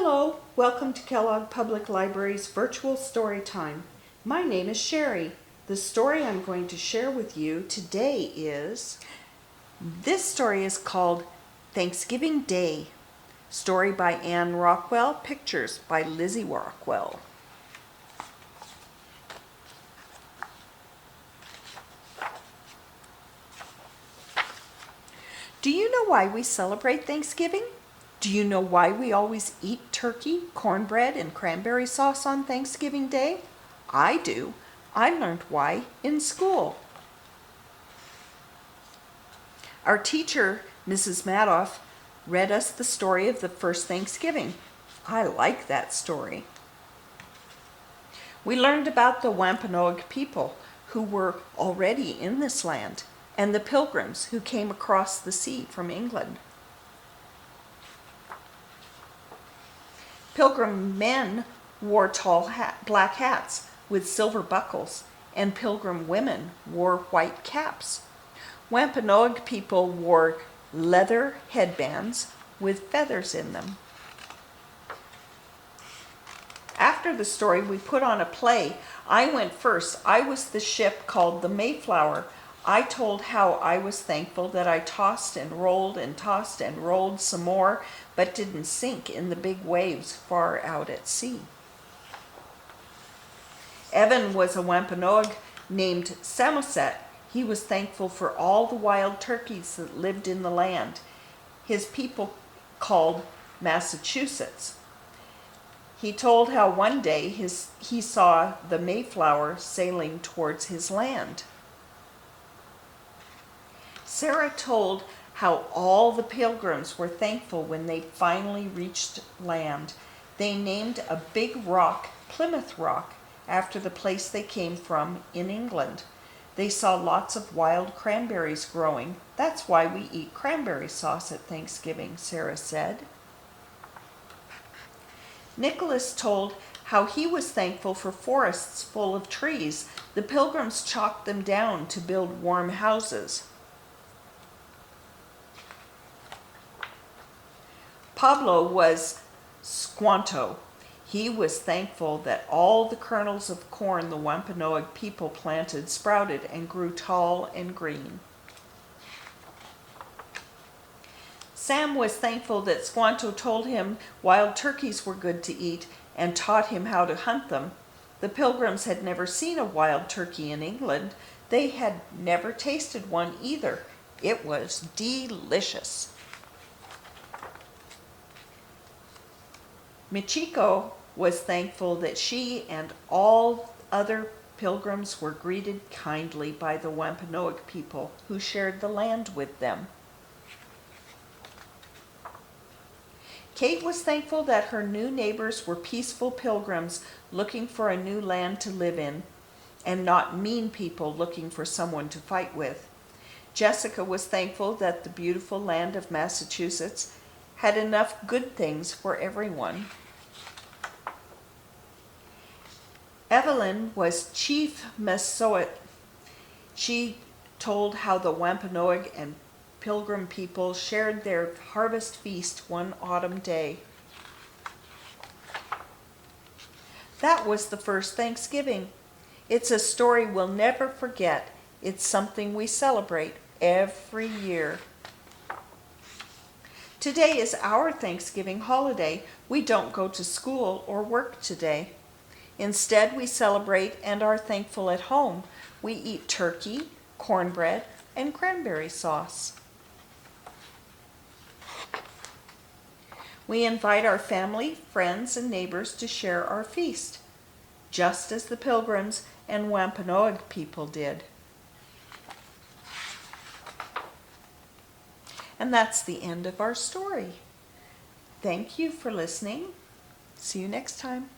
Hello, welcome to Kellogg Public Library's virtual story time. My name is Sherry. The story I'm going to share with you today this story is called Thanksgiving Day. Story by Anne Rockwell, pictures by Lizzy Rockwell. Do you know why we celebrate Thanksgiving? Do you know why we always eat turkey, cornbread, and cranberry sauce on Thanksgiving Day? I do. I learned why in school. Our teacher, Mrs. Madoff, read us the story of the first Thanksgiving. I like that story. We learned about the Wampanoag people who were already in this land and the pilgrims who came across the sea from England. Pilgrim men wore tall black hats with silver buckles, and pilgrim women wore white caps. Wampanoag people wore leather headbands with feathers in them. After the story, we put on a play. I went first. I was the ship called the Mayflower. I told how I was thankful that I tossed and rolled and tossed and rolled some more, but didn't sink in the big waves far out at sea. Evan was a Wampanoag named Samoset. He was thankful for all the wild turkeys that lived in the land. His people called Massachusetts. He told how one day he saw the Mayflower sailing towards his land. Sarah told how all the pilgrims were thankful when they finally reached land. They named a big rock Plymouth Rock after the place they came from in England. They saw lots of wild cranberries growing. That's why we eat cranberry sauce at Thanksgiving, Sarah said. Nicholas told how he was thankful for forests full of trees. The pilgrims chopped them down to build warm houses. Pablo was Squanto. He was thankful that all the kernels of corn the Wampanoag people planted sprouted and grew tall and green. Sam was thankful that Squanto told him wild turkeys were good to eat and taught him how to hunt them. The pilgrims had never seen a wild turkey in England. They had never tasted one either. It was delicious. Michiko was thankful that she and all other pilgrims were greeted kindly by the Wampanoag people who shared the land with them. Kate was thankful that her new neighbors were peaceful pilgrims looking for a new land to live in, and not mean people looking for someone to fight with. Jessica was thankful that the beautiful land of Massachusetts had enough good things for everyone. Evelyn was Chief Messoet. She told how the Wampanoag and Pilgrim people shared their harvest feast one autumn day. That was the first Thanksgiving. It's a story we'll never forget. It's something we celebrate every year. Today is our Thanksgiving holiday. We don't go to school or work today. Instead, we celebrate and are thankful at home. We eat turkey, cornbread, and cranberry sauce. We invite our family, friends, and neighbors to share our feast, just as the Pilgrims and Wampanoag people did. And that's the end of our story. Thank you for listening. See you next time.